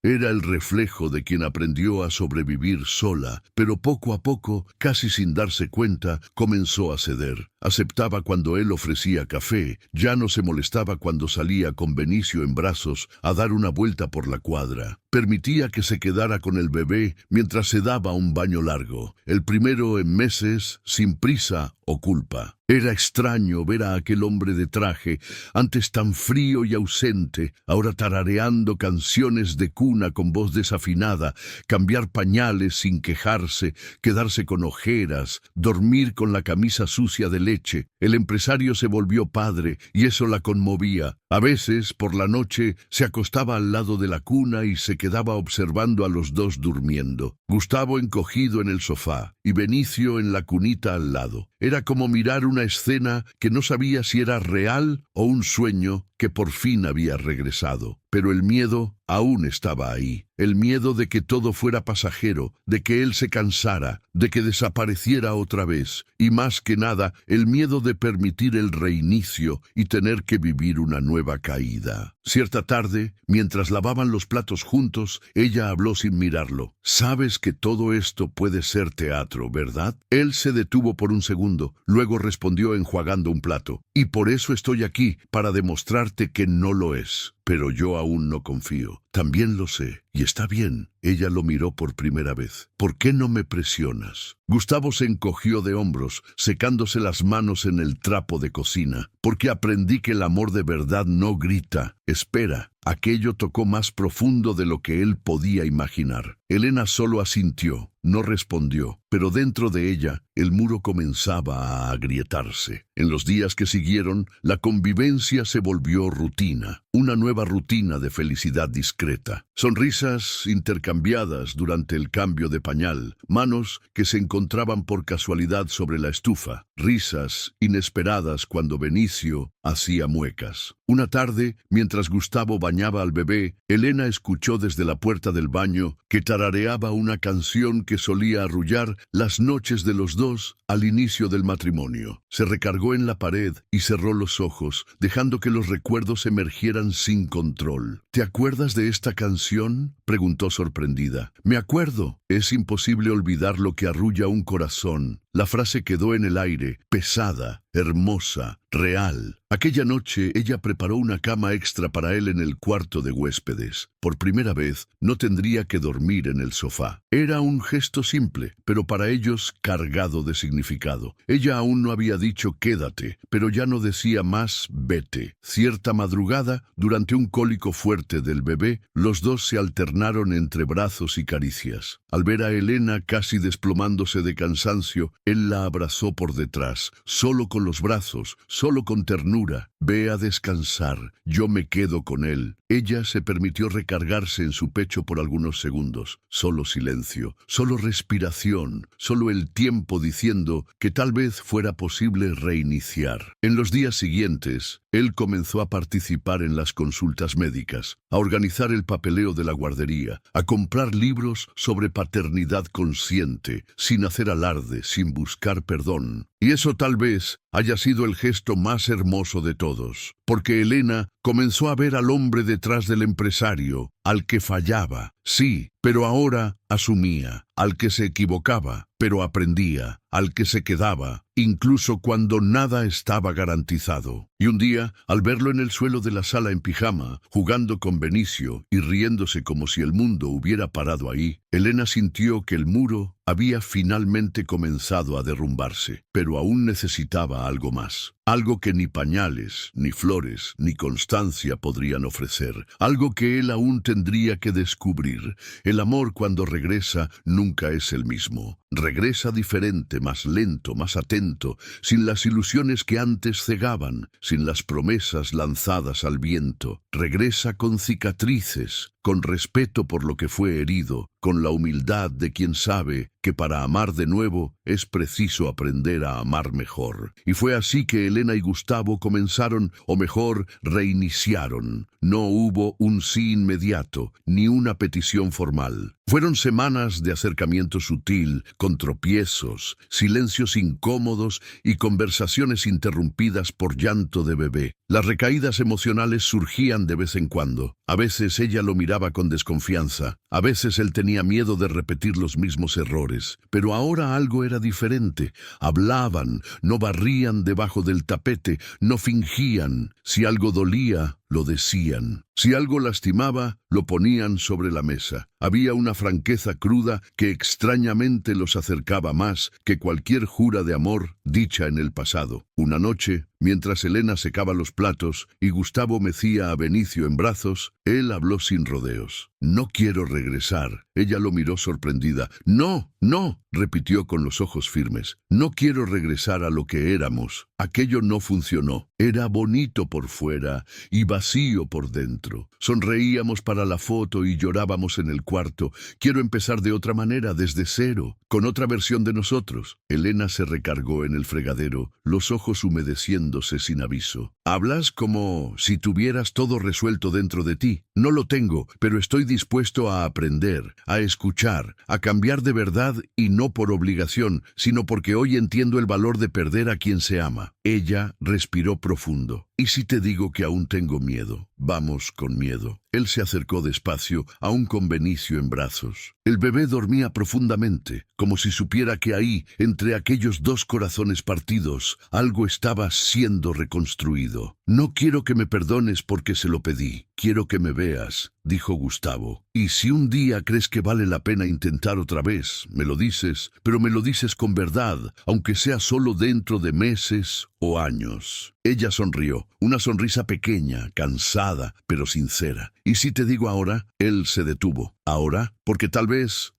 Era el reflejo de quien aprendió a sobrevivir sola, pero poco a poco, casi sin darse cuenta, comenzó a ceder. Aceptaba cuando él ofrecía café, ya no se molestaba cuando salía con Benicio en brazos a dar una vuelta por la cuadra. Permitía que se quedara con el bebé mientras se daba un baño largo, el primero en meses, sin prisa o culpa. Era extraño ver a aquel hombre de traje, antes tan frío y ausente, ahora tarareando canciones de cuna con voz desafinada, cambiar pañales sin quejarse, quedarse con ojeras, dormir con la camisa sucia de leche. El empresario se volvió padre y eso la conmovía. A veces, por la noche, se acostaba al lado de la cuna y se quedaba observando a los dos durmiendo. Gustavo encogido en el sofá y Benicio en la cunita al lado. Era como mirar una escena que no sabía si era real o un sueño que por fin había regresado. Pero el miedo aún estaba ahí. El miedo de que todo fuera pasajero, de que él se cansara, de que desapareciera otra vez. Y más que nada, el miedo de permitir el reinicio y tener que vivir una nueva caída. Cierta tarde, mientras lavaban los platos juntos, ella habló sin mirarlo. «Sabes que todo esto puede ser teatro, ¿verdad?» Él se detuvo por un segundo, luego respondió enjuagando un plato. «Y por eso estoy aquí, para demostrarte que no lo es. Pero yo aún no confío. También lo sé. Y está bien». Ella lo miró por primera vez. «¿Por qué no me presionas?» Gustavo se encogió de hombros, secándose las manos en el trapo de cocina. «Porque aprendí que el amor de verdad no grita. Espera». Aquello tocó más profundo de lo que él podía imaginar. Elena solo asintió, no respondió, pero dentro de ella el muro comenzaba a agrietarse. En los días que siguieron, la convivencia se volvió rutina, una nueva rutina de felicidad discreta. Sonrisas intercambiadas durante el cambio de pañal, manos que se encontraban por casualidad sobre la estufa, risas inesperadas cuando Benicio hacía muecas. Una tarde, mientras Gustavo bañaba al bebé, Elena escuchó desde la puerta del baño que tarareaba una canción que solía arrullar las noches de los dos al inicio del matrimonio. Se recargó en la pared y cerró los ojos, dejando que los recuerdos emergieran sin control. «¿Te acuerdas de esta canción?», preguntó sorprendida. «Me acuerdo. Es imposible olvidar lo que arrulla un corazón». La frase quedó en el aire, pesada, hermosa, real. Aquella noche ella preparó una cama extra para él en el cuarto de huéspedes. Por primera vez no tendría que dormir en el sofá. Era un gesto simple, pero para ellos cargado de significado. Ella aún no había dicho «quédate», pero ya no decía más «vete». Cierta madrugada, durante un cólico fuerte del bebé, los dos se alternaron entre brazos y caricias. Al ver a Elena casi desplomándose de cansancio, él la abrazó por detrás, solo con los brazos, solo con ternura. «Ve a descansar, yo me quedo con él». Ella se permitió recargarse en su pecho por algunos segundos. Solo silencio, solo respiración, solo el tiempo diciendo que tal vez fuera posible reiniciar. En los días siguientes, él comenzó a participar en las consultas médicas, a organizar el papeleo de la guardería, a comprar libros sobre paternidad consciente, sin hacer alarde, sin buscar perdón. Y eso tal vez haya sido el gesto más hermoso de todos, porque Elena comenzó a ver al hombre detrás del empresario, al que fallaba, sí, pero ahora asumía, al que se equivocaba, pero aprendía, al que se quedaba, incluso cuando nada estaba garantizado. Y un día, al verlo en el suelo de la sala en pijama, jugando con Benicio y riéndose como si el mundo hubiera parado ahí, Elena sintió que el muro había finalmente comenzado a derrumbarse, pero aún necesitaba algo más. Algo que ni pañales, ni flores, ni constancia podrían ofrecer. Algo que él aún tendría tendría que descubrir. El amor, cuando regresa, nunca es el mismo. Regresa diferente, más lento, más atento, sin las ilusiones que antes cegaban, sin las promesas lanzadas al viento. Regresa con cicatrices, con respeto por lo que fue herido, con la humildad de quien sabe que para amar de nuevo es preciso aprender a amar mejor. Y fue así que Elena y Gustavo comenzaron, o mejor, reiniciaron. No hubo un sí inmediato, ni una petición formal. Fueron semanas de acercamiento sutil, con tropiezos, silencios incómodos y conversaciones interrumpidas por llanto de bebé. Las recaídas emocionales surgían de vez en cuando. A veces ella lo miraba con desconfianza, a veces él tenía miedo de repetir los mismos errores. Pero ahora algo era diferente. Hablaban, no barrían debajo del tapete, no fingían. Si algo dolía, lo decían. Si algo lastimaba, lo ponían sobre la mesa. Había una franqueza cruda que extrañamente los acercaba más que cualquier jura de amor dicha en el pasado. Una noche, mientras Elena secaba los platos y Gustavo mecía a Benicio en brazos, él habló sin rodeos. «No quiero regresar». Ella lo miró sorprendida. «No, no», repitió con los ojos firmes. «No quiero regresar a lo que éramos. Aquello no funcionó. Era bonito por fuera y vacío por dentro. Sonreíamos para la foto y llorábamos en el cuarto. Quiero empezar de otra manera, desde cero, con otra versión de nosotros». Elena se recargó en el fregadero, los ojos humedeciéndose sin aviso. «Hablas como si tuvieras todo resuelto dentro de ti. No lo tengo, pero estoy dispuesto a aprender, a escuchar, a cambiar de verdad y no por obligación, sino porque hoy entiendo el valor de perder a quien se ama». Ella respiró profundo. «¿Y si te digo que aún tengo miedo? Vamos con miedo». Él se acercó despacio, aún con Benicio en brazos. El bebé dormía profundamente, como si supiera que ahí, entre aquellos dos corazones partidos, algo estaba siendo reconstruido. «No quiero que me perdones porque se lo pedí. Quiero que me veas», dijo Gustavo. «Y si un día crees que vale la pena intentar otra vez, me lo dices, pero me lo dices con verdad, aunque sea solo dentro de meses o años». Ella sonrió, una sonrisa pequeña, cansada, pero sincera. «¿Y si te digo ahora?». Él se detuvo. «¿Ahora? Porque tal vez,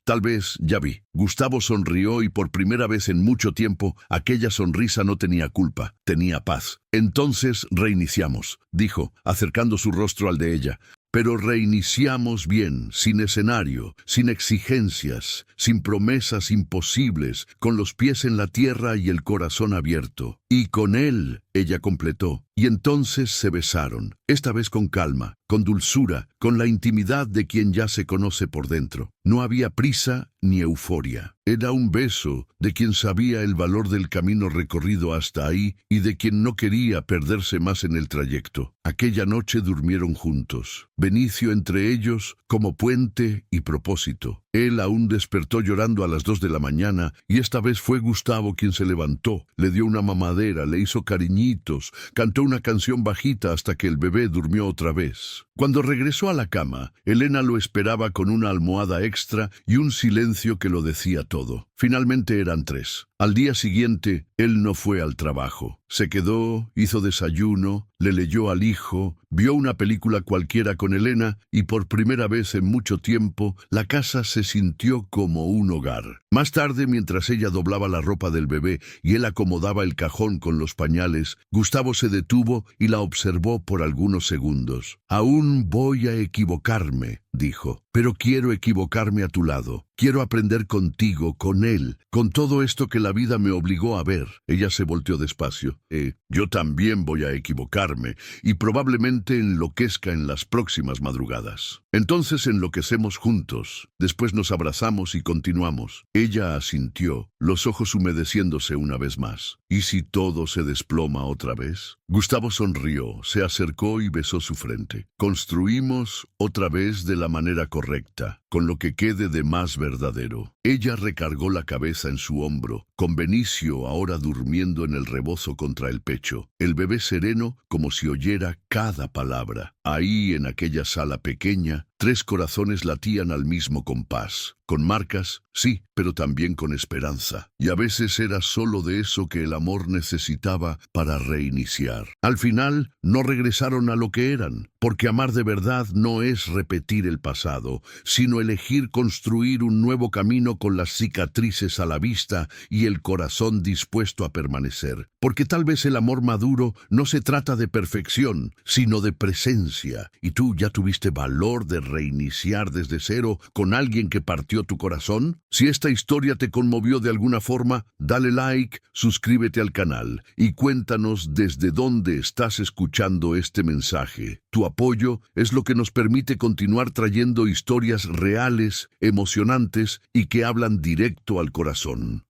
ya vi». Gustavo sonrió y por primera vez en mucho tiempo aquella sonrisa no tenía culpa, tenía paz. «Entonces reiniciamos», dijo, acercando su rostro al de ella. «Pero reiniciamos bien, sin escenario, sin exigencias, sin promesas imposibles, con los pies en la tierra y el corazón abierto». «Y con él», ella completó. Y entonces se besaron, esta vez con calma, con dulzura, con la intimidad de quien ya se conoce por dentro. No había prisa ni euforia. Era un beso de quien sabía el valor del camino recorrido hasta ahí y de quien no quería perderse más en el trayecto. Aquella noche durmieron juntos, Benicio entre ellos como puente y propósito. Él aún despertó llorando a las 2 de la mañana y esta vez fue Gustavo quien se levantó, le dio una mamadera, le hizo cariñitos, cantó una canción bajita hasta que el bebé durmió otra vez. Cuando regresó a la cama, Elena lo esperaba con una almohada extra y un silencio que lo decía todo. Finalmente eran 3. Al día siguiente, él no fue al trabajo. Se quedó, hizo desayuno, le leyó al hijo, vio una película cualquiera con Elena y por primera vez en mucho tiempo, la casa se sintió como un hogar. Más tarde, mientras ella doblaba la ropa del bebé y él acomodaba el cajón con los pañales, Gustavo se detuvo y la observó por algunos segundos. «Aún voy a equivocarme», dijo, «pero quiero equivocarme a tu lado. Quiero aprender contigo, con él, con todo esto que la vida me obligó a ver». Ella se volteó despacio. «Yo también voy a equivocarme y probablemente enloquezca en las próximas madrugadas. Entonces enloquecemos juntos. Después nos abrazamos y continuamos». Ella asintió, los ojos humedeciéndose una vez más. «¿Y si todo se desploma otra vez?». Gustavo sonrió, se acercó y besó su frente. «Construimos otra vez de la manera correcta, con lo que quede de más verdadero». Ella recargó la cabeza en su hombro, con Benicio ahora durmiendo en el rebozo contra el pecho, el bebé sereno como si oyera cada palabra. Ahí, en aquella sala pequeña, 3 corazones latían al mismo compás, con marcas, sí, pero también con esperanza. Y a veces era solo de eso que el amor necesitaba para reiniciar. Al final, no regresaron a lo que eran, porque amar de verdad no es repetir el pasado, sino elegir construir un nuevo camino con las cicatrices a la vista y el corazón dispuesto a permanecer. Porque tal vez el amor maduro no se trata de perfección, sino de presencia, y tú ya tuviste valor de reiniciar desde cero con alguien que partió tu corazón. Si esta historia te conmovió de alguna forma, dale like, suscríbete al canal y cuéntanos desde dónde estás escuchando este mensaje. Tu apoyo es lo que nos permite continuar trayendo historias reales, emocionantes y que hablan directo al corazón.